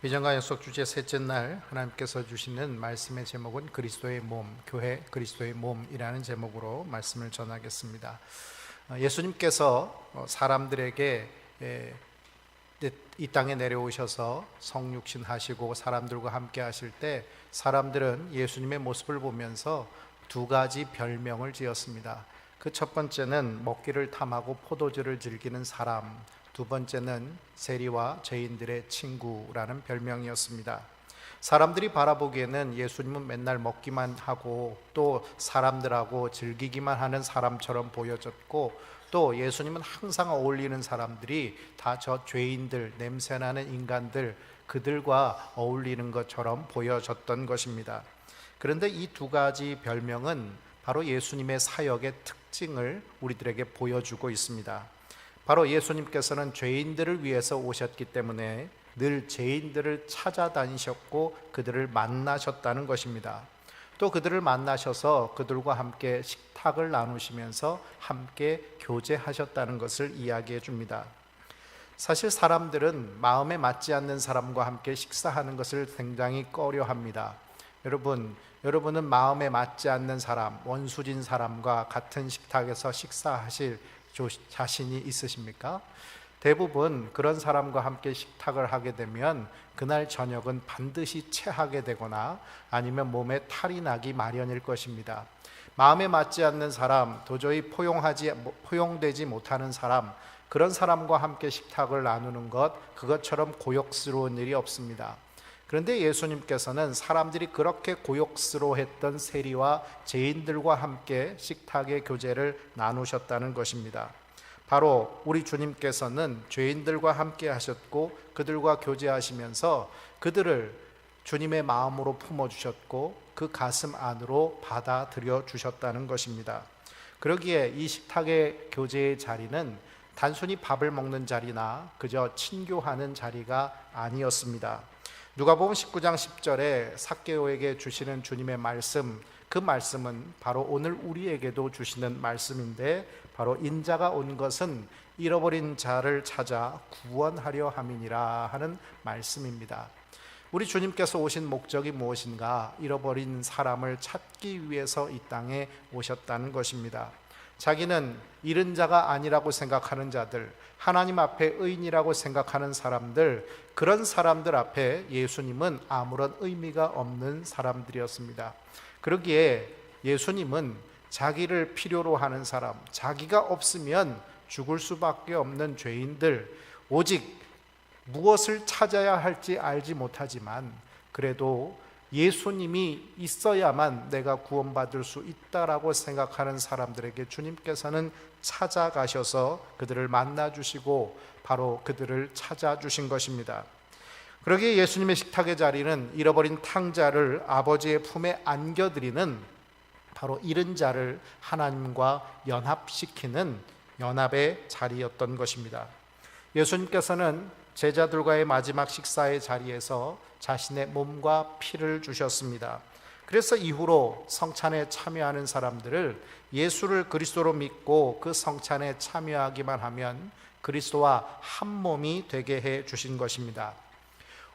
비전과 약속 주제 셋째 날 하나님께서 주시는 말씀의 제목은 그리스도의 몸, 교회 그리스도의 몸이라는 제목으로 말씀을 전하겠습니다. 예수님께서 사람들에게 이 땅에 내려오셔서 성육신 하시고 사람들과 함께 하실 때 사람들은 예수님의 모습을 보면서 두 가지 별명을 지었습니다. 그 첫 번째는 먹기를 탐하고 포도주를 즐기는 사람, 두 번째는 세리와 죄인들의 친구라는 별명이었습니다. 사람들이 바라보기에는 예수님은 맨날 먹기만 하고 또 사람들하고 즐기기만 하는 사람처럼 보여졌고, 또 예수님은 항상 어울리는 사람들이 다 저 죄인들, 냄새나는 인간들, 그들과 어울리는 것처럼 보여졌던 것입니다. 그런데 이 두 가지 별명은 바로 예수님의 사역의 특징을 우리들에게 보여주고 있습니다. 바로 예수님께서는 죄인들을 위해서 오셨기 때문에 늘 죄인들을 찾아다니셨고 그들을 만나셨다는 것입니다. 또 그들을 만나셔서 그들과 함께 식탁을 나누시면서 함께 교제하셨다는 것을 이야기해 줍니다. 사실 사람들은 마음에 맞지 않는 사람과 함께 식사하는 것을 굉장히 꺼려합니다. 여러분은 마음에 맞지 않는 사람, 원수진 사람과 같은 식탁에서 식사하실 자신이 있으십니까? 대부분 그런 사람과 함께 식탁을 하게 되면 그날 저녁은 반드시 체하게 되거나 아니면 몸에 탈이 나기 마련일 것입니다. 마음에 맞지 않는 사람, 도저히 포용되지 못하는 사람, 그런 사람과 함께 식탁을 나누는 그것처럼 고역스러운 일이 없습니다. 그런데 예수님께서는 사람들이 그렇게 고역스러워했던 세리와 죄인들과 함께 식탁의 교제를 나누셨다는 것입니다. 바로 우리 주님께서는 죄인들과 함께 하셨고 그들과 교제하시면서 그들을 주님의 마음으로 품어주셨고 그 가슴 안으로 받아들여 주셨다는 것입니다. 그러기에 이 식탁의 교제의 자리는 단순히 밥을 먹는 자리나 그저 친교하는 자리가 아니었습니다. 누가복음 19장 10절에 삭개오에게 주시는 주님의 말씀, 그 말씀은 바로 오늘 우리에게도 주시는 말씀인데, 바로 인자가 온 것은 잃어버린 자를 찾아 구원하려 함이니라 하는 말씀입니다. 우리 주님께서 오신 목적이 무엇인가? 잃어버린 사람을 찾기 위해서 이 땅에 오셨다는 것입니다. 자기는 잃은 자가 아니라고 생각하는 자들, 하나님 앞에 의인이라고 생각하는 사람들, 그런 사람들 앞에 예수님은 아무런 의미가 없는 사람들이었습니다. 그러기에 예수님은 자기를 필요로 하는 사람, 자기가 없으면 죽을 수밖에 없는 죄인들, 오직 무엇을 찾아야 할지 알지 못하지만 그래도 예수님이 있어야만 내가 구원받을 수 있다라고 생각하는 사람들에게 주님께서는 찾아가셔서 그들을 만나주시고 바로 그들을 찾아주신 것입니다. 그러기에 예수님의 식탁의 자리는 잃어버린 탕자를 아버지의 품에 안겨드리는, 바로 잃은 자를 하나님과 연합시키는 연합의 자리였던 것입니다. 예수님께서는 제자들과의 마지막 식사의 자리에서 자신의 몸과 피를 주셨습니다. 그래서 이후로 성찬에 참여하는 사람들을 예수를 그리스도로 믿고 그 성찬에 참여하기만 하면 그리스도와 한 몸이 되게 해 주신 것입니다.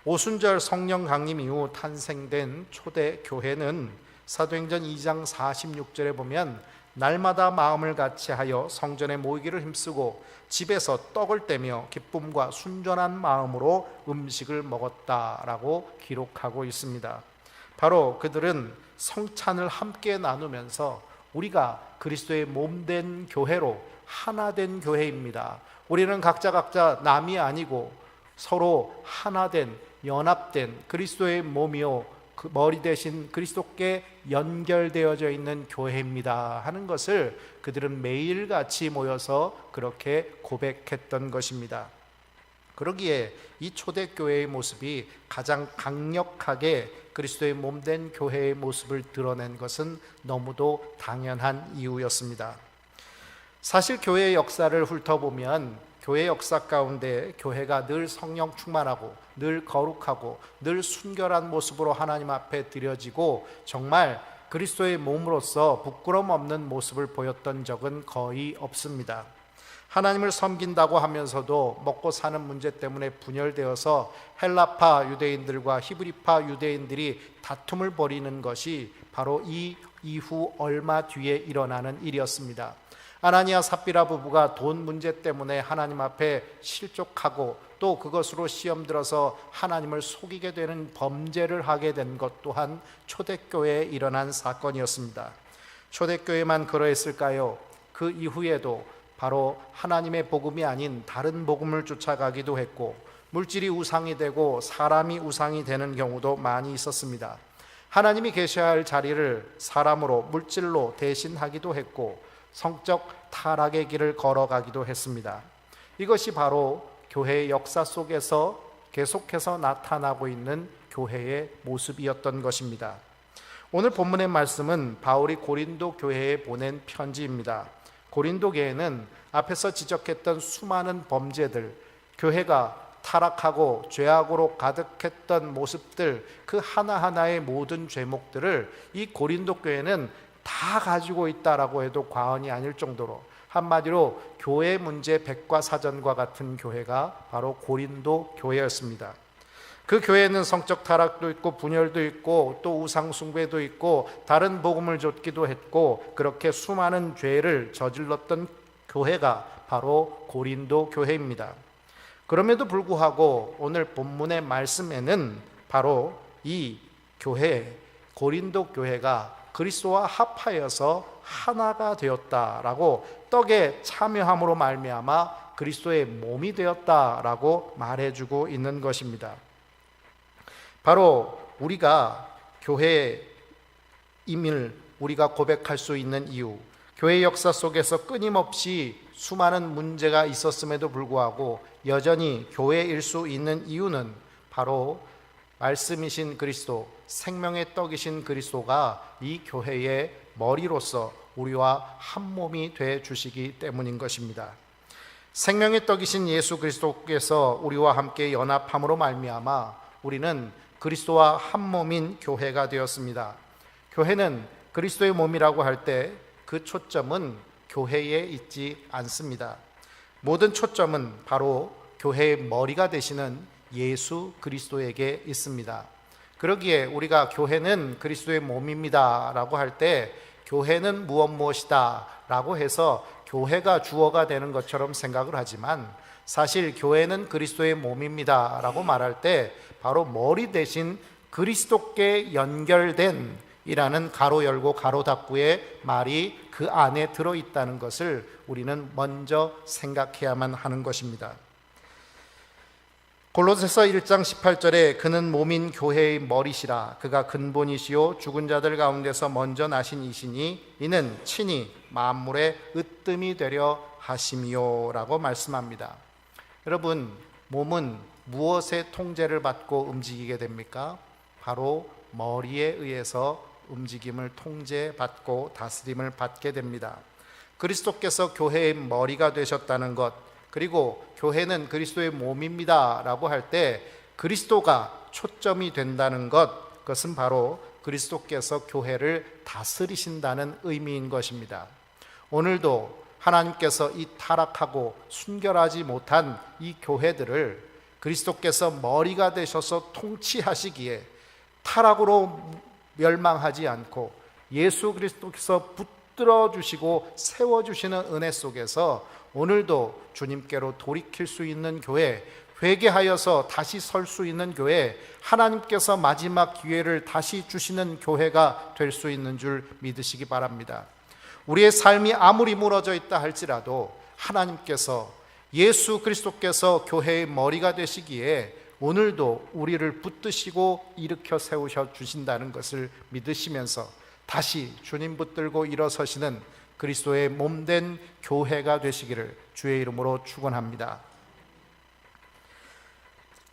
오순절 성령 강림 이후 탄생된 초대 교회는 사도행전 2장 46절에 보면 날마다 마음을 같이하여 성전에 모이기를 힘쓰고 집에서 떡을 떼며 기쁨과 순전한 마음으로 음식을 먹었다라고 기록하고 있습니다. 바로 그들은 성찬을 함께 나누면서 우리가 그리스도의 몸된 교회로 하나 된 교회입니다. 우리는 각자 남이 아니고 서로 하나 된, 연합된 그리스도의 몸이요 그 머리 대신 그리스도께 연결되어져 있는 교회입니다 하는 것을 그들은 매일같이 모여서 그렇게 고백했던 것입니다. 그러기에 이 초대교회의 모습이 가장 강력하게 그리스도의 몸된 교회의 모습을 드러낸 것은 너무도 당연한 이유였습니다. 사실 교회의 역사를 훑어보면 교회 역사 가운데 교회가 늘 성령 충만하고 늘 거룩하고 늘 순결한 모습으로 하나님 앞에 드려지고 정말 그리스도의 몸으로서 부끄럼 없는 모습을 보였던 적은 거의 없습니다. 하나님을 섬긴다고 하면서도 먹고 사는 문제 때문에 분열되어서 헬라파 유대인들과 히브리파 유대인들이 다툼을 벌이는 것이 바로 이 이후 얼마 뒤에 일어나는 일이었습니다. 아나니아 삽비라 부부가 돈 문제 때문에 하나님 앞에 실족하고 또 그것으로 시험 들어서 하나님을 속이게 되는 범죄를 하게 된 것 또한 초대교회에 일어난 사건이었습니다. 초대교회만 그러했을까요? 그 이후에도 바로 하나님의 복음이 아닌 다른 복음을 쫓아가기도 했고, 물질이 우상이 되고 사람이 우상이 되는 경우도 많이 있었습니다. 하나님이 계셔야 할 자리를 사람으로, 물질로 대신하기도 했고, 성적 타락의 길을 걸어가기도 했습니다. 이것이 바로 교회의 역사 속에서 계속해서 나타나고 있는 교회의 모습이었던 것입니다. 오늘 본문의 말씀은 바울이 고린도 교회에 보낸 편지입니다. 고린도 교회는 앞에서 지적했던 수많은 범죄들, 교회가 타락하고 죄악으로 가득했던 모습들, 그 하나하나의 모든 죄목들을 이 고린도 교회는 다 가지고 있다라고 해도 과언이 아닐 정도로, 한마디로 교회 문제 백과사전과 같은 교회가 바로 고린도 교회였습니다. 그 교회는 성적 타락도 있고 분열도 있고 또 우상 숭배도 있고 다른 복음을 좇기도 했고, 그렇게 수많은 죄를 저질렀던 교회가 바로 고린도 교회입니다. 그럼에도 불구하고 오늘 본문의 말씀에는 바로 이 교회, 고린도 교회가 그리스도와 합하여서 하나가 되었다라고, 떡에 참여함으로 말미암아 그리스도의 몸이 되었다라고 말해주고 있는 것입니다. 바로 우리가 교회임을 우리가 고백할 수 있는 이유, 교회 역사 속에서 끊임없이 수많은 문제가 있었음에도 불구하고 여전히 교회일 수 있는 이유는 바로 말씀이신 그리스도, 생명의 떡이신 그리스도가 이 교회의 머리로서 우리와 한 몸이 돼 주시기 때문인 것입니다. 생명의 떡이신 예수 그리스도께서 우리와 함께 연합함으로 말미암아 우리는 그리스도와 한 몸인 교회가 되었습니다. 교회는 그리스도의 몸이라고 할 때 그 초점은 교회에 있지 않습니다. 모든 초점은 바로 교회의 머리가 되시는 예수 그리스도에게 있습니다. 그러기에 우리가 교회는 그리스도의 몸입니다 라고 할 때 교회는 무엇이다 라고 해서 교회가 주어가 되는 것처럼 생각을 하지만, 사실 교회는 그리스도의 몸입니다 라고 말할 때 바로 머리 대신 그리스도께 연결된 이라는 가로 열고 가로 닫고의 말이 그 안에 들어있다는 것을 우리는 먼저 생각해야만 하는 것입니다. 골로새서 1장 18절에 그는 몸인 교회의 머리시라, 그가 근본이시요 죽은 자들 가운데서 먼저 나신 이시니 이는 친히 만물의 으뜸이 되려 하심이요 라고 말씀합니다. 여러분, 몸은 무엇의 통제를 받고 움직이게 됩니까? 바로 머리에 의해서 움직임을 통제받고 다스림을 받게 됩니다. 그리스도께서 교회의 머리가 되셨다는 것, 그리고 교회는 그리스도의 몸입니다 라고 할 때 그리스도가 초점이 된다는 것, 그것은 바로 그리스도께서 교회를 다스리신다는 의미인 것입니다. 오늘도 하나님께서 이 타락하고 순결하지 못한 이 교회들을 그리스도께서 머리가 되셔서 통치하시기에 타락으로 멸망하지 않고 예수 그리스도께서 붙들어 주시고 세워주시는 은혜 속에서 오늘도 주님께로 돌이킬 수 있는 교회, 회개하여서 다시 설 수 있는 교회, 하나님께서 마지막 기회를 다시 주시는 교회가 될 수 있는 줄 믿으시기 바랍니다. 우리의 삶이 아무리 무너져 있다 할지라도 하나님께서, 예수 그리스도께서 교회의 머리가 되시기에 오늘도 우리를 붙드시고 일으켜 세우셔 주신다는 것을 믿으시면서 다시 주님 붙들고 일어서시는 그리스도의 몸된 교회가 되시기를 주의 이름으로 축원합니다.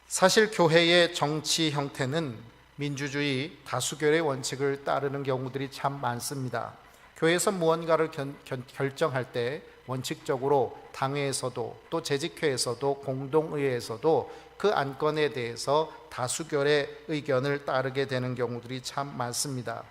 사실 교회의 정치 형태는 민주주의, 다수결의 원칙을 따르는 경우들이 참 많습니다. 교회에서 무언가를 결정할 때 원칙적으로 당회에서도 또 재직회에서도 공동의회에서도 그 안건에 대해서 다수결의 의견을 따르게 되는 경우들이 참 많습니다.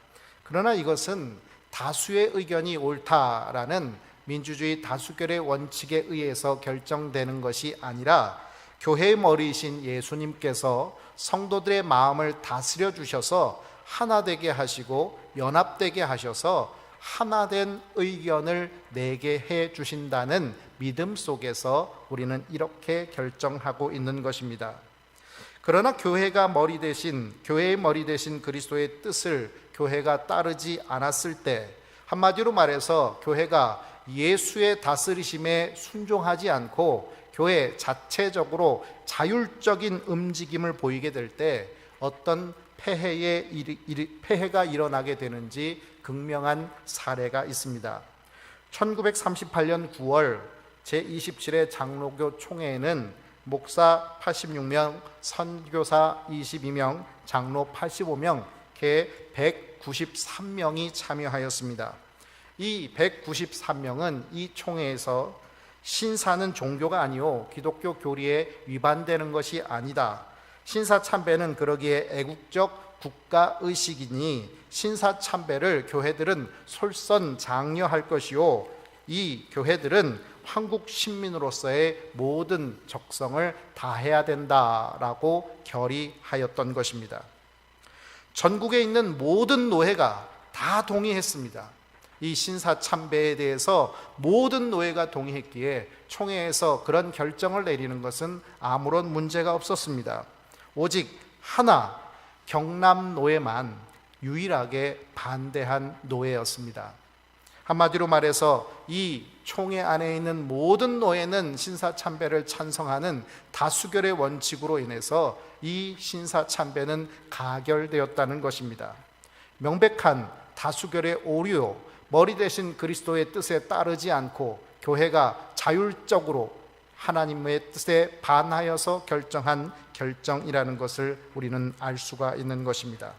그러나 이것은 다수의 의견이 옳다라는 민주주의 다수결의 원칙에 의해서 결정되는 것이 아니라 교회의 머리이신 예수님께서 성도들의 마음을 다스려 주셔서 하나 되게 하시고 연합되게 하셔서 하나된 의견을 내게 해 주신다는 믿음 속에서 우리는 이렇게 결정하고 있는 것입니다. 그러나 교회의 머리 대신 그리스도의 뜻을 교회가 따르지 않았을 때, 한마디로 말해서 교회가 예수의 다스리심에 순종하지 않고 교회 자체적으로 자율적인 움직임을 보이게 될 때 어떤 폐해가 일어나게 되는지 극명한 사례가 있습니다. 1938년 9월 제27회 장로교 총회에는 목사 86명, 선교사 22명, 장로 85명, 개 193명이 참여하였습니다. 이 193명은 이 총회에서 신사는 종교가 아니요 기독교 교리에 위반되는 것이 아니다. 신사참배는 그러기에 애국적 국가의식이니 신사참배를 교회들은 솔선장려할 것이요 이 교회들은 한국 신민으로서의 모든 적성을 다해야 된다라고 결의하였던 것입니다. 전국에 있는 모든 노회가 다 동의했습니다. 이 신사참배에 대해서 모든 노회가 동의했기에 총회에서 그런 결정을 내리는 것은 아무런 문제가 없었습니다. 오직 하나, 경남노회만 유일하게 반대한 노회였습니다. 한마디로 말해서 이 총회 안에 있는 모든 노회는 신사참배를 찬성하는 다수결의 원칙으로 인해서 이 신사참배는 가결되었다는 것입니다. 명백한 다수결의 오류, 머리 대신 그리스도의 뜻에 따르지 않고 교회가 자율적으로 하나님의 뜻에 반하여서 결정한 결정이라는 것을 우리는 알 수가 있는 것입니다.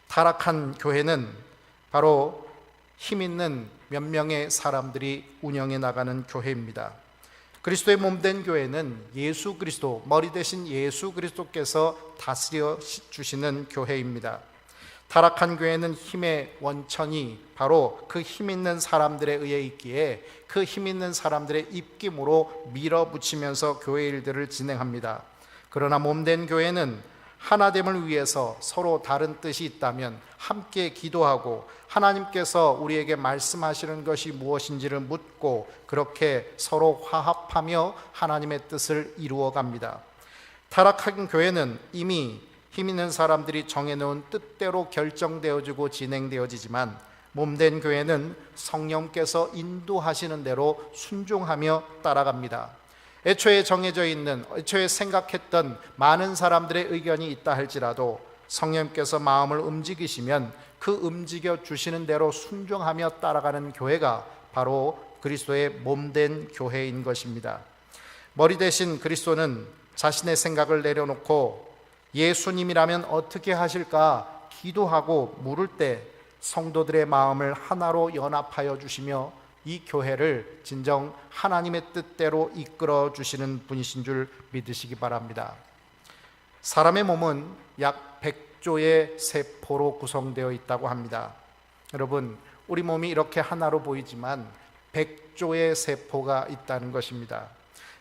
타락한 교회는 바로 힘있는 몇 명의 사람들이 운영해 나가는 교회입니다. 그리스도의 몸된 교회는 예수 그리스도, 머리 대신 예수 그리스도께서 다스려 주시는 교회입니다. 타락한 교회는 힘의 원천이 바로 그 힘있는 사람들에 의해 있기에 그 힘있는 사람들의 입김으로 밀어붙이면서 교회 일들을 진행합니다. 그러나 몸된 교회는 하나됨을 위해서 서로 다른 뜻이 있다면 함께 기도하고 하나님께서 우리에게 말씀하시는 것이 무엇인지를 묻고 그렇게 서로 화합하며 하나님의 뜻을 이루어갑니다. 타락한 교회는 이미 힘 있는 사람들이 정해놓은 뜻대로 결정되어지고 진행되어지지만 몸된 교회는 성령께서 인도하시는 대로 순종하며 따라갑니다. 애초에 정해져 있는, 애초에 생각했던 많은 사람들의 의견이 있다 할지라도 성령께서 마음을 움직이시면 그 움직여 주시는 대로 순종하며 따라가는 교회가 바로 그리스도의 몸된 교회인 것입니다. 머리 대신 그리스도는 자신의 생각을 내려놓고 예수님이라면 어떻게 하실까 기도하고 물을 때 성도들의 마음을 하나로 연합하여 주시며 이 교회를 진정 하나님의 뜻대로 이끌어 주시는 분이신 줄 믿으시기 바랍니다. 사람의 몸은 약 100조의 세포로 구성되어 있다고 합니다. 여러분, 우리 몸이 이렇게 하나로 보이지만 100조의 세포가 있다는 것입니다.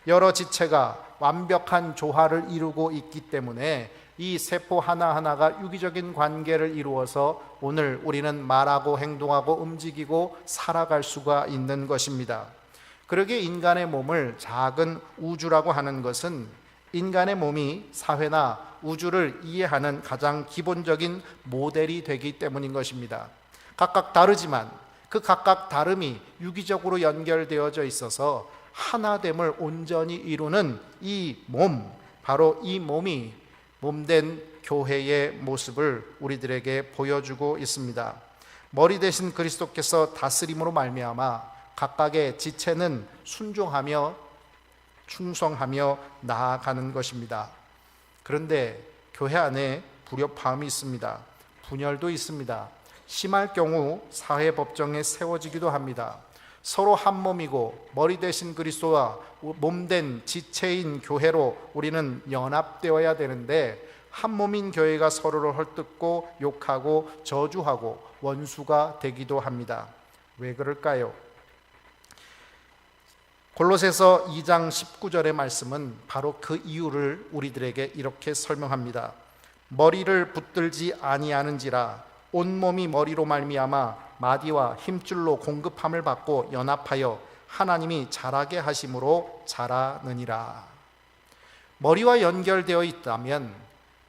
여러 지체가 완벽한 조화를 이루고 있기 때문에 이 세포 하나하나가 유기적인 관계를 이루어서 오늘 우리는 말하고 행동하고 움직이고 살아갈 수가 있는 것입니다. 그러기에 인간의 몸을 작은 우주라고 하는 것은 인간의 몸이 사회나 우주를 이해하는 가장 기본적인 모델이 되기 때문인 것입니다. 각각 다르지만 그 각각 다름이 유기적으로 연결되어져 있어서 하나됨을 온전히 이루는 이 몸, 바로 이 몸이 몸된 교회의 모습을 우리들에게 보여주고 있습니다. 머리 대신 그리스도께서 다스림으로 말미암아 각각의 지체는 순종하며 충성하며 나아가는 것입니다. 그런데 교회 안에 불협화음이 있습니다. 분열도 있습니다. 심할 경우 사회법정에 세워지기도 합니다. 서로 한 몸이고 머리 대신 그리스도와 몸된 지체인 교회로 우리는 연합되어야 되는데 한 몸인 교회가 서로를 헐뜯고 욕하고 저주하고 원수가 되기도 합니다. 왜 그럴까요? 골로새서 2장 19절의 말씀은 바로 그 이유를 우리들에게 이렇게 설명합니다. 머리를 붙들지 아니하는지라 온몸이 머리로 말미암아 마디와 힘줄로 공급함을 받고 연합하여 하나님이 자라게 하심으로 자라느니라. 머리와 연결되어 있다면,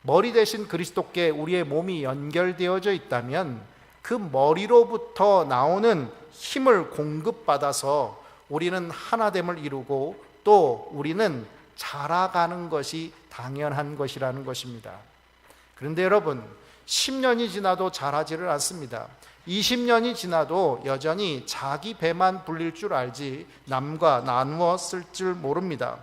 머리 대신 그리스도께 우리의 몸이 연결되어져 있다면 그 머리로부터 나오는 힘을 공급받아서 우리는 하나됨을 이루고 또 우리는 자라가는 것이 당연한 것이라는 것입니다. 그런데 여러분, 10년이 지나도 자라지를 않습니다. 20년이 지나도 여전히 자기 배만 불릴 줄 알지 남과 나누어 쓸 줄 모릅니다.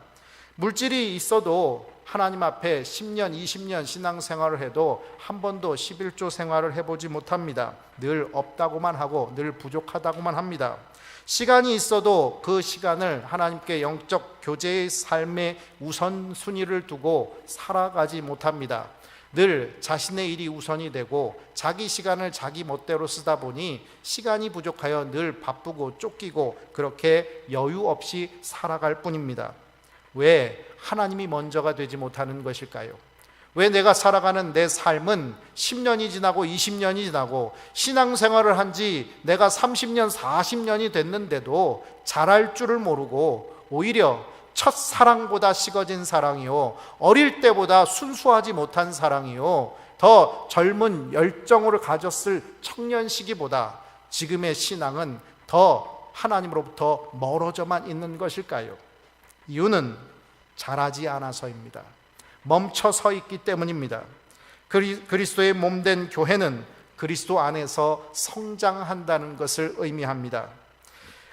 물질이 있어도 하나님 앞에 10년, 20년 신앙생활을 해도 한 번도 11조 생활을 해보지 못합니다. 늘 없다고만 하고 늘 부족하다고만 합니다. 시간이 있어도 그 시간을 하나님께 영적 교제의 삶의 우선순위를 두고 살아가지 못합니다. 늘 자신의 일이 우선이 되고 자기 시간을 자기 멋대로 쓰다 보니 시간이 부족하여 늘 바쁘고 쫓기고 그렇게 여유 없이 살아갈 뿐입니다. 왜 하나님이 먼저가 되지 못하는 것일까요? 왜 내가 살아가는 내 삶은 10년이 지나고 20년이 지나고 신앙생활을 한 지 내가 30년, 40년이 됐는데도 잘할 줄을 모르고 오히려 첫사랑보다 식어진 사랑이요, 어릴 때보다 순수하지 못한 사랑이요, 더 젊은 열정으로 가졌을 청년 시기보다 지금의 신앙은 더 하나님으로부터 멀어져만 있는 것일까요? 이유는 자라지 않아서입니다. 멈춰 서 있기 때문입니다. 그리스도의 몸된 교회는 그리스도 안에서 성장한다는 것을 의미합니다.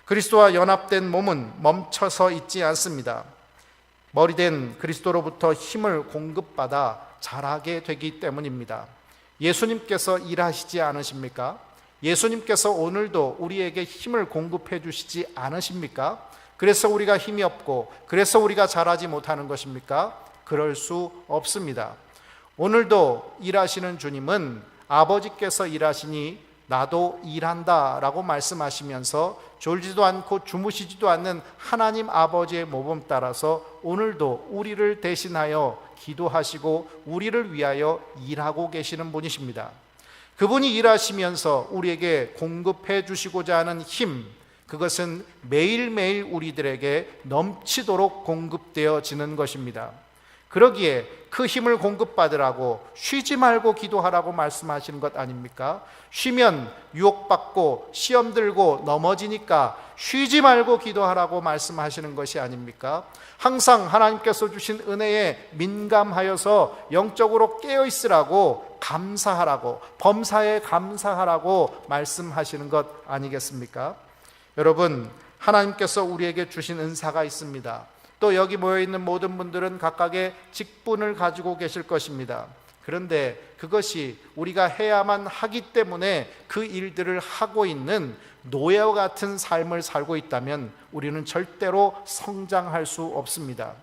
그리스도와 연합된 몸은 멈춰서 있지 않습니다. 머리된 그리스도로부터 힘을 공급받아 자라게 되기 때문입니다. 예수님께서 일하시지 않으십니까? 예수님께서 오늘도 우리에게 힘을 공급해 주시지 않으십니까? 그래서 우리가 힘이 없고 그래서 우리가 자라지 못하는 것입니까? 그럴 수 없습니다. 오늘도 일하시는 주님은 아버지께서 일하시니 나도 일한다 라고 말씀하시면서 졸지도 않고 주무시지도 않는 하나님 아버지의 모범 따라서 오늘도 우리를 대신하여 기도하시고 우리를 위하여 일하고 계시는 분이십니다. 그분이 일하시면서 우리에게 공급해 주시고자 하는 힘, 그것은 매일매일 우리들에게 넘치도록 공급되어지는 것입니다. 그러기에 그 힘을 공급받으라고 쉬지 말고 기도하라고 말씀하시는 것 아닙니까? 쉬면 유혹받고 시험 들고 넘어지니까 쉬지 말고 기도하라고 말씀하시는 것이 아닙니까? 항상 하나님께서 주신 은혜에 민감하여서 영적으로 깨어있으라고, 감사하라고, 범사에 감사하라고 말씀하시는 것 아니겠습니까? 여러분, 하나님께서 우리에게 주신 은사가 있습니다. 또 여기 모여있는 모든 분들은 각각의 직분을 가지고 계실 것입니다. 그런데 그것이 우리가 해야만 하기 때문에 그 일들을 하고 있는 노예와 같은 삶을 살고 있다면 우리는 절대로 성장할 수 없습니다.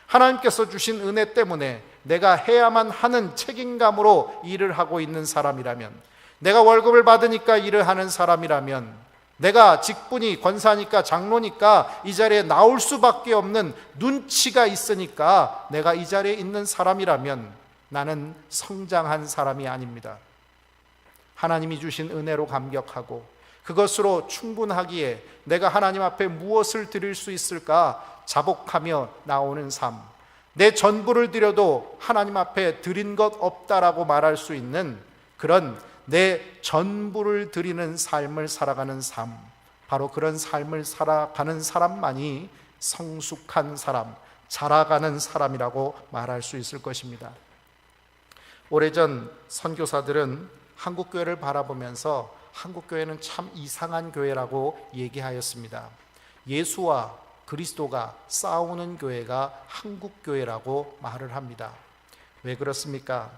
하나님께서 주신 은혜 때문에 내가 해야만 하는 책임감으로 일을 하고 있는 사람이라면, 내가 월급을 받으니까 일을 하는 사람이라면, 내가 직분이 권사니까 장로니까 이 자리에 나올 수밖에 없는 눈치가 있으니까 내가 이 자리에 있는 사람이라면 나는 성장한 사람이 아닙니다. 하나님이 주신 은혜로 감격하고 그것으로 충분하기에 내가 하나님 앞에 무엇을 드릴 수 있을까 자복하며 나오는 삶, 내 전부를 드려도 하나님 앞에 드린 것 없다라고 말할 수 있는 그런 내 전부를 드리는 삶을 살아가는 삶, 바로 그런 삶을 살아가는 사람만이 성숙한 사람, 자라가는 사람이라고 말할 수 있을 것입니다. 오래전 선교사들은 한국교회를 바라보면서 한국교회는 참 이상한 교회라고 얘기하였습니다. 예수와 그리스도가 싸우는 교회가 한국교회라고 말을 합니다. 왜 그렇습니까?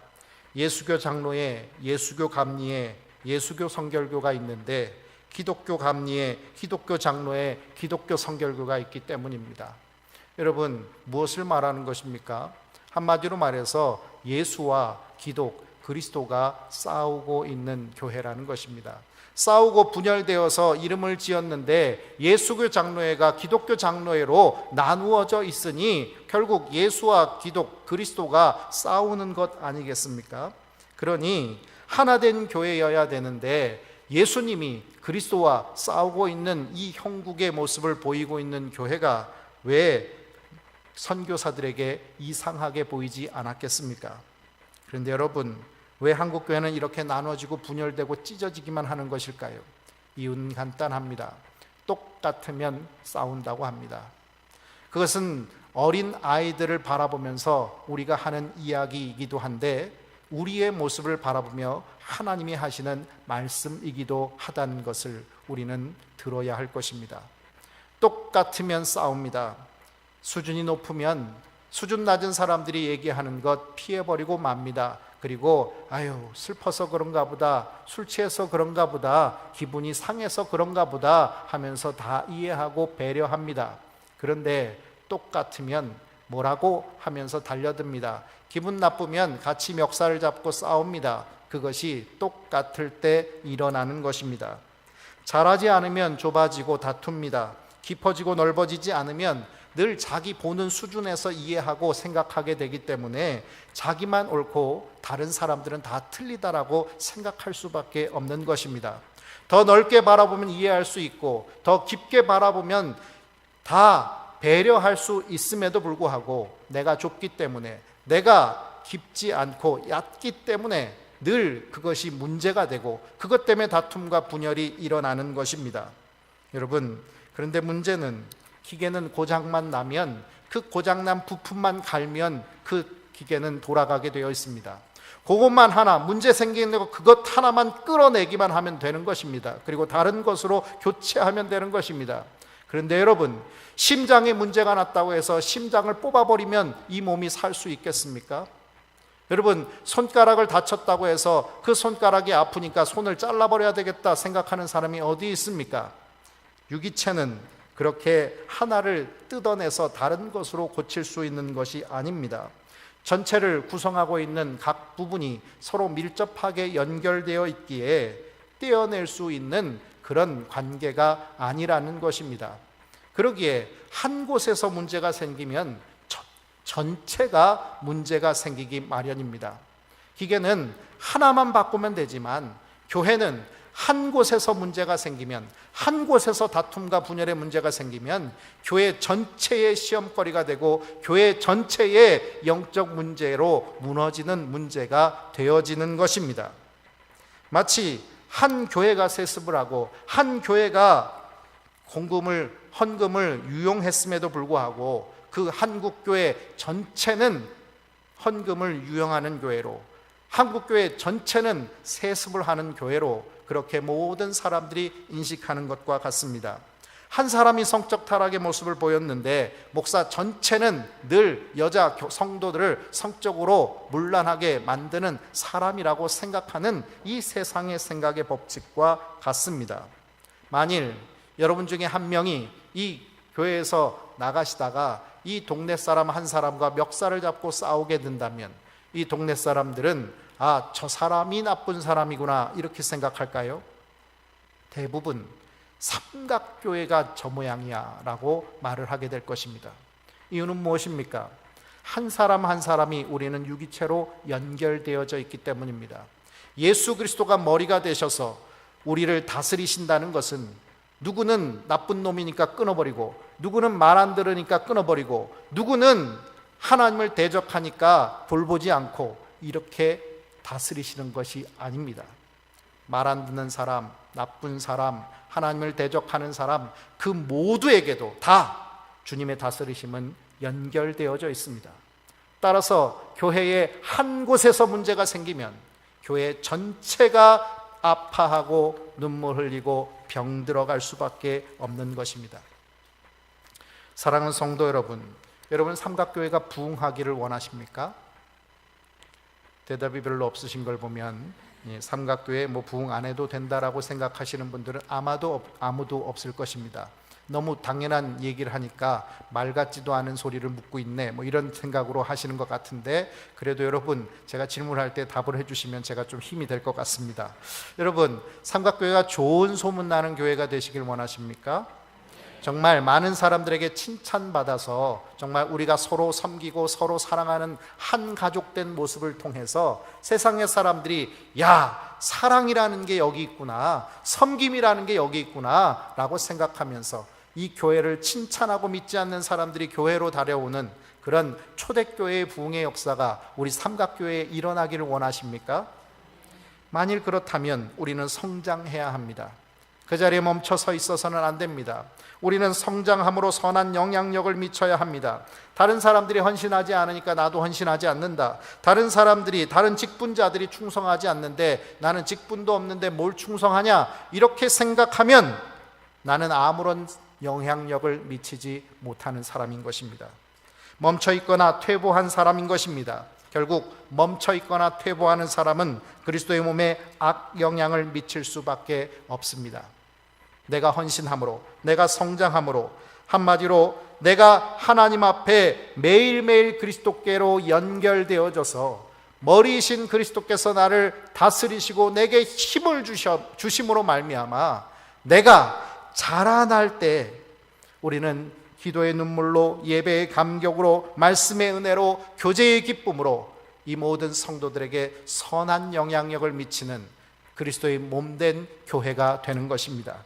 예수교 장로에 예수교 감리에 예수교 성결교가 있는데 기독교 감리에 기독교 장로에 기독교 성결교가 있기 때문입니다. 여러분, 무엇을 말하는 것입니까? 한마디로 말해서 예수와 기독, 그리스도가 싸우고 있는 교회라는 것입니다. 싸우고 분열되어서 이름을 지었는데 예수교 장로회가 기독교 장로회로 나누어져 있으니 결국 예수와 그리스도가 싸우는 것 아니겠습니까? 그러니 하나된 교회여야 되는데 예수님이 그리스도와 싸우고 있는 이 형국의 모습을 보이고 있는 교회가 왜 선교사들에게 이상하게 보이지 않았겠습니까? 그런데 여러분, 왜 한국교회는 이렇게 나눠지고 분열되고 찢어지기만 하는 것일까요? 이유는 간단합니다. 똑같으면 싸운다고 합니다. 그것은 어린 아이들을 바라보면서 우리가 하는 이야기이기도 한데 우리의 모습을 바라보며 하나님이 하시는 말씀이기도 하다는 것을 우리는 들어야 할 것입니다. 똑같으면 싸웁니다. 수준이 높으면 수준 낮은 사람들이 얘기하는 것 피해버리고 맙니다. 그리고 아유, 슬퍼서 그런가 보다, 술 취해서 그런가 보다, 기분이 상해서 그런가 보다 하면서 다 이해하고 배려합니다. 그런데 똑같으면 뭐라고 하면서 달려듭니다. 기분 나쁘면 같이 멱살을 잡고 싸웁니다. 그것이 똑같을 때 일어나는 것입니다. 잘하지 않으면 좁아지고 다툽니다. 깊어지고 넓어지지 않으면 늘 자기 보는 수준에서 이해하고 생각하게 되기 때문에 자기만 옳고 다른 사람들은 다 틀리다라고 생각할 수밖에 없는 것입니다. 더 넓게 바라보면 이해할 수 있고 더 깊게 바라보면 다 배려할 수 있음에도 불구하고 내가 좁기 때문에, 내가 깊지 않고 얕기 때문에 늘 그것이 문제가 되고 그것 때문에 다툼과 분열이 일어나는 것입니다. 여러분, 그런데 문제는 기계는 고장만 나면, 그 고장난 부품만 갈면 그 기계는 돌아가게 되어 있습니다. 그것만 하나, 문제 생기는 거 그것 하나만 끌어내기만 하면 되는 것입니다. 그리고 다른 것으로 교체하면 되는 것입니다. 그런데 여러분, 심장에 문제가 났다고 해서 심장을 뽑아버리면 이 몸이 살 수 있겠습니까? 여러분, 손가락을 다쳤다고 해서 그 손가락이 아프니까 손을 잘라버려야 되겠다 생각하는 사람이 어디 있습니까? 유기체는 그렇게 하나를 뜯어내서 다른 것으로 고칠 수 있는 것이 아닙니다. 전체를 구성하고 있는 각 부분이 서로 밀접하게 연결되어 있기에 떼어낼 수 있는 그런 관계가 아니라는 것입니다. 그러기에 한 곳에서 문제가 생기면 전체가 문제가 생기기 마련입니다. 기계는 하나만 바꾸면 되지만 교회는 한 곳에서 문제가 생기면, 한 곳에서 다툼과 분열의 문제가 생기면 교회 전체의 시험거리가 되고 교회 전체의 영적 문제로 무너지는 문제가 되어지는 것입니다. 마치 한 교회가 세습을 하고 한 교회가 헌금을 유용했음에도 불구하고 그 한국교회 전체는 헌금을 유용하는 교회로, 한국교회 전체는 세습을 하는 교회로 그렇게 모든 사람들이 인식하는 것과 같습니다. 한 사람이 성적 타락의 모습을 보였는데 목사 전체는 늘 여자 성도들을 성적으로 문란하게 만드는 사람이라고 생각하는 이 세상의 생각의 법칙과 같습니다. 만일 여러분 중에 한 명이 이 교회에서 나가시다가 이 동네 사람 한 사람과 멱살을 잡고 싸우게 된다면 이 동네 사람들은 아, 저 사람이 나쁜 사람이구나 이렇게 생각할까요? 대부분 삼각교회가 저 모양이야 라고 말을 하게 될 것입니다. 이유는 무엇입니까? 한 사람 한 사람이 우리는 유기체로 연결되어져 있기 때문입니다. 예수 그리스도가 머리가 되셔서 우리를 다스리신다는 것은 누구는 나쁜 놈이니까 끊어버리고, 누구는 말 안 들으니까 끊어버리고, 누구는 하나님을 대적하니까 돌보지 않고 이렇게 다스리시는 것이 아닙니다. 말 안 듣는 사람, 나쁜 사람, 하나님을 대적하는 사람, 그 모두에게도 다 주님의 다스리심은 연결되어져 있습니다. 따라서 교회의 한 곳에서 문제가 생기면 교회 전체가 아파하고 눈물 흘리고 병 들어갈 수밖에 없는 것입니다. 사랑하는 성도 여러분, 여러분 삼각교회가 부흥하기를 원하십니까? 대답이 별로 없으신 걸 보면 삼각교회 부흥 안 해도 된다라고 생각하시는 분들은 아무도 없을 것입니다. 너무 당연한 얘기를 하니까 말 같지도 않은 소리를 묻고 있네, 이런 생각으로 하시는 것 같은데, 그래도 여러분 제가 질문할 때 답을 해주시면 제가 좀 힘이 될 것 같습니다. 여러분, 삼각교회가 좋은 소문나는 교회가 되시길 원하십니까? 정말 많은 사람들에게 칭찬받아서 정말 우리가 서로 섬기고 서로 사랑하는 한 가족된 모습을 통해서 세상의 사람들이 야, 사랑이라는 게 여기 있구나, 섬김이라는 게 여기 있구나 라고 생각하면서 이 교회를 칭찬하고 믿지 않는 사람들이 교회로 달려오는 그런 초대교회의 부흥의 역사가 우리 삼각교회에 일어나기를 원하십니까? 만일 그렇다면 우리는 성장해야 합니다. 그 자리에 멈춰 서 있어서는 안 됩니다. 우리는 성장함으로 선한 영향력을 미쳐야 합니다. 다른 사람들이 헌신하지 않으니까 나도 헌신하지 않는다. 다른 사람들이, 다른 직분자들이 충성하지 않는데 나는 직분도 없는데 뭘 충성하냐, 이렇게 생각하면 나는 아무런 영향력을 미치지 못하는 사람인 것입니다. 멈춰 있거나 퇴보한 사람인 것입니다. 결국 멈춰 있거나 퇴보하는 사람은 그리스도의 몸에 악영향을 미칠 수밖에 없습니다. 내가 헌신함으로, 내가 성장함으로, 한마디로 내가 하나님 앞에 매일매일 그리스도께로 연결되어져서 머리이신 그리스도께서 나를 다스리시고 내게 힘을 주심으로 말미암아 내가 자라날 때 우리는 기도의 눈물로, 예배의 감격으로, 말씀의 은혜로, 교제의 기쁨으로 이 모든 성도들에게 선한 영향력을 미치는 그리스도의 몸된 교회가 되는 것입니다.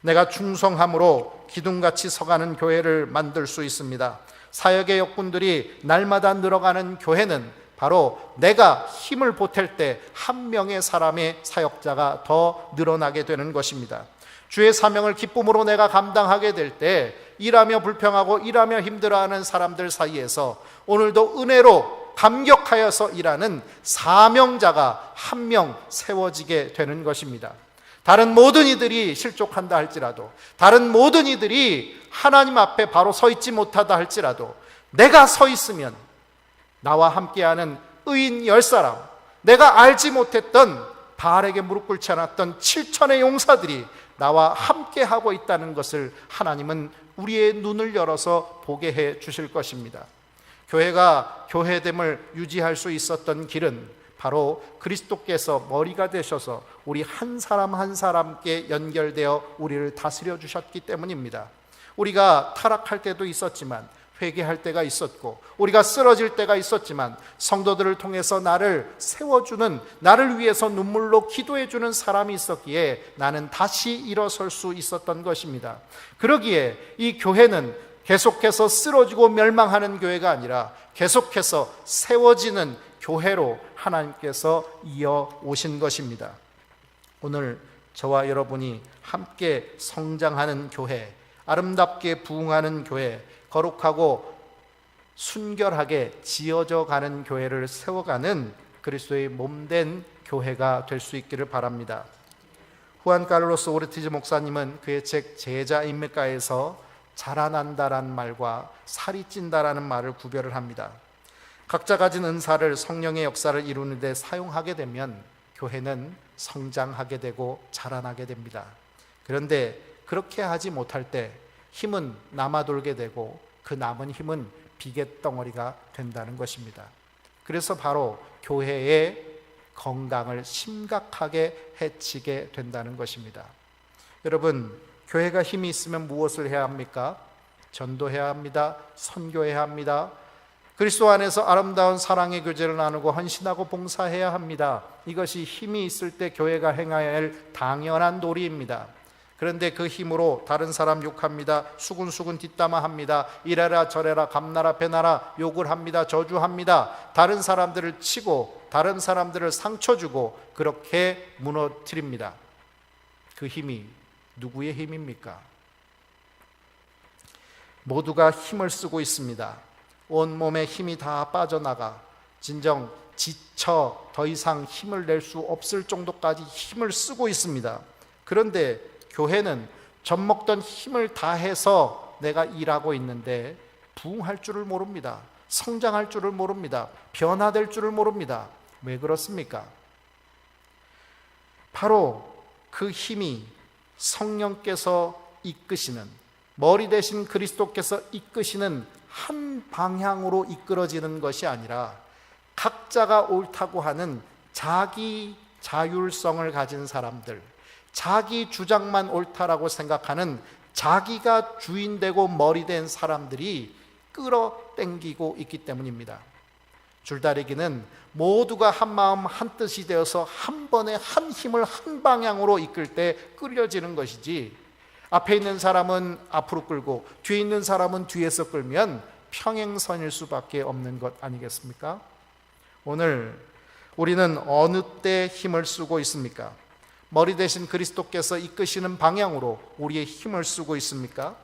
내가 충성함으로 기둥같이 서가는 교회를 만들 수 있습니다. 사역의 역군들이 날마다 늘어가는 교회는 바로 내가 힘을 보탤 때 한 명의 사람의 사역자가 더 늘어나게 되는 것입니다. 주의 사명을 기쁨으로 내가 감당하게 될 때 일하며 불평하고 일하며 힘들어하는 사람들 사이에서 오늘도 은혜로 감격하여서 일하는 사명자가 한 명 세워지게 되는 것입니다. 다른 모든 이들이 실족한다 할지라도, 다른 모든 이들이 하나님 앞에 바로 서 있지 못하다 할지라도 내가 서 있으면 나와 함께하는 의인 10사람, 내가 알지 못했던 바알에게 무릎 꿇지 않았던 7천의 용사들이 나와 함께하고 있다는 것을 하나님은 우리의 눈을 열어서 보게 해 주실 것입니다. 교회가 교회됨을 유지할 수 있었던 길은 바로 그리스도께서 머리가 되셔서 우리 한 사람 한 사람께 연결되어 우리를 다스려 주셨기 때문입니다. 우리가 타락할 때도 있었지만, 회개할 때가 있었고, 우리가 쓰러질 때가 있었지만 성도들을 통해서 나를 세워주는, 나를 위해서 눈물로 기도해주는 사람이 있었기에 나는 다시 일어설 수 있었던 것입니다. 그러기에 이 교회는 계속해서 쓰러지고 멸망하는 교회가 아니라 계속해서 세워지는 교회로 하나님께서 이어오신 것입니다. 오늘 저와 여러분이 함께 성장하는 교회, 아름답게 부흥하는 교회, 거룩하고 순결하게 지어져 가는 교회를 세워가는 그리스도의 몸된 교회가 될 수 있기를 바랍니다. 후안 카를로스 오르티즈 목사님은 그의 책 제자입니까에서 자라난다라는 말과 살이 찐다라는 말을 구별을 합니다. 각자 가진 은사를 성령의 역사를 이루는 데 사용하게 되면 교회는 성장하게 되고 자라나게 됩니다. 그런데 그렇게 하지 못할 때 힘은 남아돌게 되고 그 남은 힘은 비갯덩어리가 된다는 것입니다. 그래서 바로 교회의 건강을 심각하게 해치게 된다는 것입니다. 여러분, 교회가 힘이 있으면 무엇을 해야 합니까? 전도해야 합니다. 선교해야 합니다. 그리스도 안에서 아름다운 사랑의 교제를 나누고 헌신하고 봉사해야 합니다. 이것이 힘이 있을 때 교회가 행해야 할 당연한 도리입니다. 그런데 그 힘으로 다른 사람 욕합니다. 수군수군 뒷담화합니다. 이래라 저래라 감나라 배나라 욕을 합니다. 저주합니다. 다른 사람들을 치고 다른 사람들을 상처 주고 그렇게 무너뜨립니다. 그 힘이 누구의 힘입니까? 모두가 힘을 쓰고 있습니다. 온몸에 힘이 다 빠져나가 진정 지쳐 더 이상 힘을 낼 수 없을 정도까지 힘을 쓰고 있습니다. 그런데 교회는 젖먹던 힘을 다해서 내가 일하고 있는데 부흥할 줄을 모릅니다. 성장할 줄을 모릅니다. 변화될 줄을 모릅니다. 왜 그렇습니까? 바로 그 힘이 성령께서 이끄시는 머리 대신 그리스도께서 이끄시는 한 방향으로 이끌어지는 것이 아니라 각자가 옳다고 하는 자기 자율성을 가진 사람들, 자기 주장만 옳다라고 생각하는 자기가 주인되고 머리된 사람들이 끌어당기고 있기 때문입니다. 줄다리기는 모두가 한 마음 한 뜻이 되어서 한 번에 한 힘을 한 방향으로 이끌 때 끌려지는 것이지, 앞에 있는 사람은 앞으로 끌고 뒤에 있는 사람은 뒤에서 끌면 평행선일 수밖에 없는 것 아니겠습니까? 오늘 우리는 어느 때 힘을 쓰고 있습니까? 머리 대신 그리스도께서 이끄시는 방향으로 우리의 힘을 쓰고 있습니까?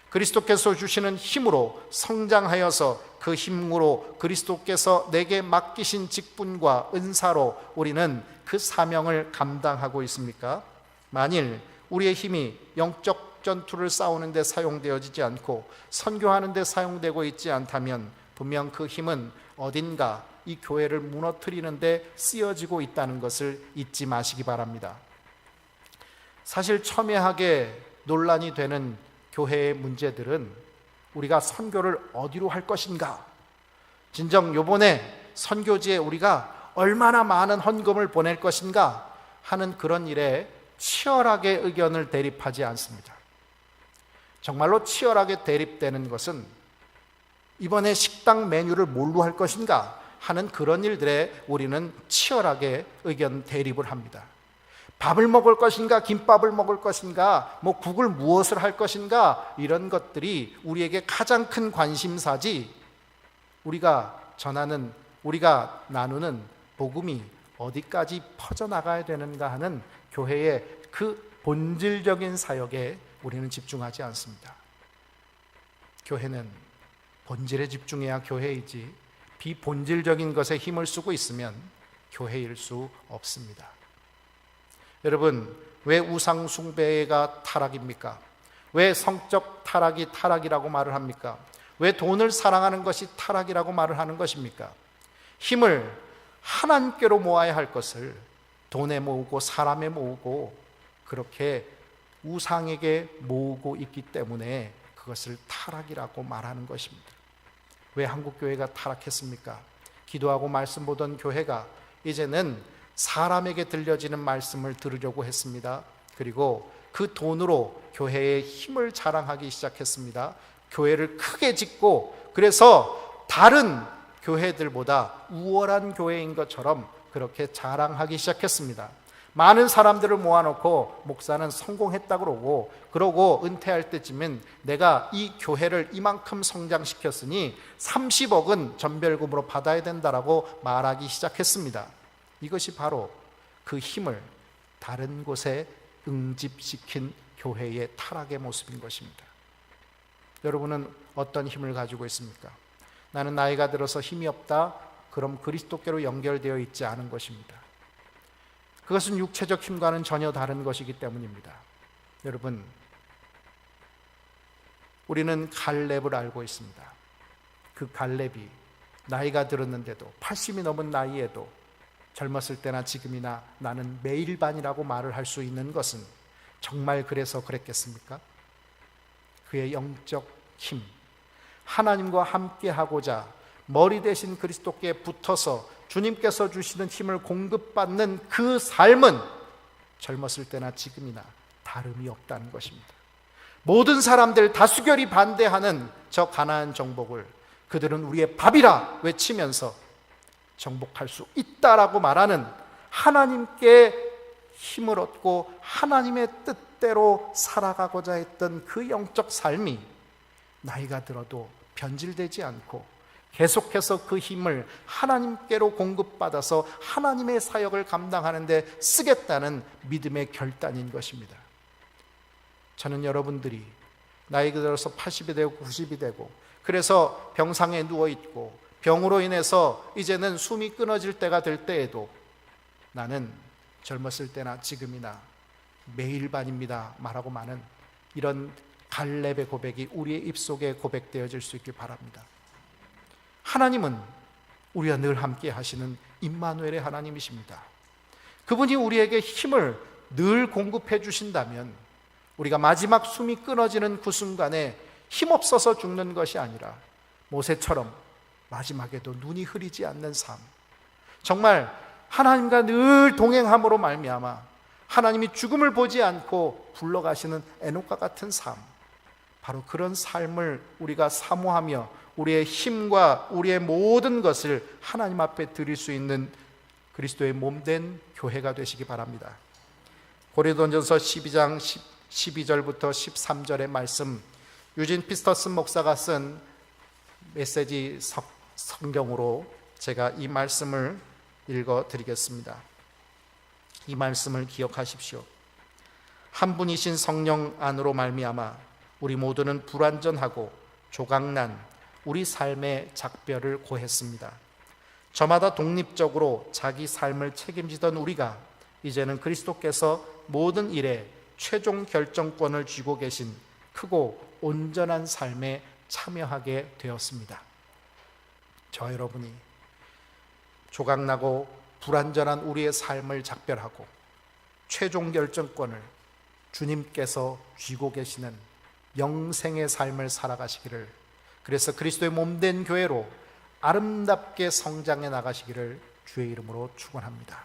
그리스도께서 주시는 힘으로 성장하여서 그 힘으로 그리스도께서 내게 맡기신 직분과 은사로 우리는 그 사명을 감당하고 있습니까? 만일 우리의 힘이 영적 전투를 싸우는 데 사용되어지지 않고 선교하는 데 사용되고 있지 않다면 분명 그 힘은 어딘가 이 교회를 무너뜨리는 데 쓰여지고 있다는 것을 잊지 마시기 바랍니다. 사실 첨예하게 논란이 되는 교회의 문제들은 우리가 선교를 어디로 할 것인가, 진정 요번에 선교지에 우리가 얼마나 많은 헌금을 보낼 것인가 하는 그런 일에 치열하게 의견을 대립하지 않습니다. 정말로 치열하게 대립되는 것은 이번에 식당 메뉴를 뭘로 할 것인가 하는 그런 일들에 우리는 치열하게 의견 대립을 합니다. 밥을 먹을 것인가, 김밥을 먹을 것인가, 국을 무엇을 할 것인가, 이런 것들이 우리에게 가장 큰 관심사지, 우리가 전하는, 우리가 나누는 복음이 어디까지 퍼져나가야 되는가 하는 교회의 그 본질적인 사역에 우리는 집중하지 않습니다. 교회는 본질에 집중해야 교회이지, 비본질적인 것에 힘을 쓰고 있으면 교회일 수 없습니다. 여러분, 왜 우상 숭배가 타락입니까? 왜 성적 타락이 타락이라고 말을 합니까? 왜 돈을 사랑하는 것이 타락이라고 말을 하는 것입니까? 힘을 하나님께로 모아야 할 것을 돈에 모으고 사람에 모으고 그렇게 우상에게 모으고 있기 때문에 그것을 타락이라고 말하는 것입니다. 왜 한국교회가 타락했습니까? 기도하고 말씀 보던 교회가 이제는 사람에게 들려지는 말씀을 들으려고 했습니다. 그리고 그 돈으로 교회의 힘을 자랑하기 시작했습니다. 교회를 크게 짓고, 그래서 다른 교회들보다 우월한 교회인 것처럼 그렇게 자랑하기 시작했습니다. 많은 사람들을 모아놓고 목사는 성공했다고 그러고 은퇴할 때쯤엔 내가 이 교회를 이만큼 성장시켰으니 30억은 전별금으로 받아야 된다라고 말하기 시작했습니다. 이것이 바로 그 힘을 다른 곳에 응집시킨 교회의 타락의 모습인 것입니다. 여러분은 어떤 힘을 가지고 있습니까? 나는 나이가 들어서 힘이 없다, 그럼 그리스도께로 연결되어 있지 않은 것입니다. 그것은 육체적 힘과는 전혀 다른 것이기 때문입니다. 여러분, 우리는 갈렙을 알고 있습니다. 그 갈렙이 나이가 들었는데도, 80이 넘은 나이에도 젊었을 때나 지금이나 나는 매일반이라고 말을 할 수 있는 것은 정말 그래서 그랬겠습니까? 그의 영적 힘, 하나님과 함께하고자 머리 대신 그리스도께 붙어서 주님께서 주시는 힘을 공급받는 그 삶은 젊었을 때나 지금이나 다름이 없다는 것입니다. 모든 사람들 다수결이 반대하는 저 가나안 정복을 그들은 우리의 밥이라 외치면서 정복할 수 있다라고 말하는, 하나님께 힘을 얻고 하나님의 뜻대로 살아가고자 했던 그 영적 삶이 나이가 들어도 변질되지 않고 계속해서 그 힘을 하나님께로 공급받아서 하나님의 사역을 감당하는 데 쓰겠다는 믿음의 결단인 것입니다. 저는 여러분들이 나이가 들어서 80이 되고 90이 되고 그래서 병상에 누워있고 병으로 인해서 이제는 숨이 끊어질 때가 될 때에도 나는 젊었을 때나 지금이나 매일반입니다 말하고 많은 이런 갈렙의 고백이 우리의 입속에 고백되어질 수 있길 바랍니다. 하나님은 우리와 늘 함께 하시는 임마누엘의 하나님이십니다. 그분이 우리에게 힘을 늘 공급해 주신다면 우리가 마지막 숨이 끊어지는 그 순간에 힘없어서 죽는 것이 아니라 모세처럼 마지막에도 눈이 흐리지 않는 삶, 정말 하나님과 늘 동행함으로 말미암아 하나님이 죽음을 보지 않고 불러가시는 에녹과 같은 삶, 바로 그런 삶을 우리가 사모하며 우리의 힘과 우리의 모든 것을 하나님 앞에 드릴 수 있는 그리스도의 몸된 교회가 되시기 바랍니다. 고린도전서 12장 12절부터 13절의 말씀, 유진 피스터슨 목사가 쓴 메시지 성경으로 제가 이 말씀을 읽어 드리겠습니다. 이 말씀을 기억하십시오. 한 분이신 성령 안으로 말미암아 우리 모두는 불완전하고 조각난 우리 삶의 작별을 고했습니다. 저마다 독립적으로 자기 삶을 책임지던 우리가 이제는 그리스도께서 모든 일에 최종 결정권을 쥐고 계신 크고 온전한 삶에 참여하게 되었습니다. 저 여러분이 조각나고 불완전한 우리의 삶을 작별하고 최종 결정권을 주님께서 쥐고 계시는 영생의 삶을 살아가시기를, 그래서 그리스도의 몸된 교회로 아름답게 성장해 나가시기를 주의 이름으로 축원합니다.